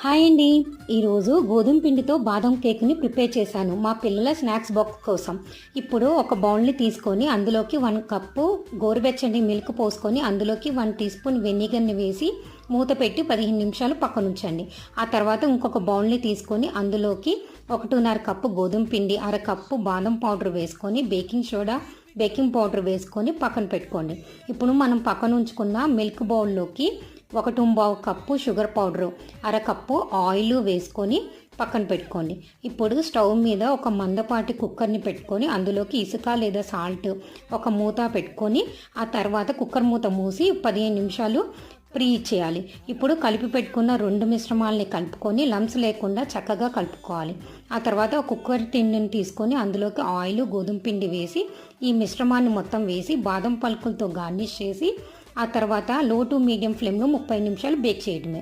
Hi అండి. ఈరోజు గోధుమ పిండితో బాదం కేక్ని ప్రిపేర్ చేశాను మా పిల్లల స్నాక్స్ బాక్స్ కోసం. ఇప్పుడు ఒక బౌల్ని తీసుకొని అందులోకి 1 కప్పు గోరువెచ్చని మిల్క్ పోసుకొని అందులోకి 1 టీ స్పూన్ వెనిగర్ని వేసి మూత పెట్టి 15 నిమిషాలు పక్కనుంచండి. ఆ తర్వాత ఇంకొక బౌల్ని తీసుకొని అందులోకి 1.5 కప్పు గోధుమ పిండి, అరకప్పు బాదం పౌడర్ వేసుకొని బేకింగ్ పౌడర్ వేసుకొని పక్కన పెట్టుకోండి. ఇప్పుడు మనం పక్కన ఉంచుకున్న మిల్క్ బౌల్లోకి 1.25 కప్పు షుగర్ పౌడరు, అరకప్పు ఆయిల్ వేసుకొని పక్కన పెట్టుకోండి. ఇప్పుడు స్టవ్ మీద ఒక మందపాటి కుక్కర్ని పెట్టుకొని అందులోకి ఇసుక లేదా సాల్ట్ ఒక మూత పెట్టుకొని ఆ తర్వాత కుక్కర్ మూత మూసి 15 నిమిషాలు ప్రీ చేయాలి. ఇప్పుడు కలిపి పెట్టుకున్న 2 మిశ్రమాలని కలుపుకొని లంప్స్ లేకుండా చక్కగా కలుపుకోవాలి. ఆ తర్వాత ఒక కుక్కర్ టిన్నుని తీసుకొని అందులోకి ఆయిల్, గోధుమ పిండి వేసి ఈ మిశ్రమాన్ని మొత్తం వేసి బాదం పలుకులతో గార్నిష్ చేసి ఆ తర్వాత లో టు మీడియం ఫ్లేమ్లో 30 నిమిషాలు బేక్ చేయడమే.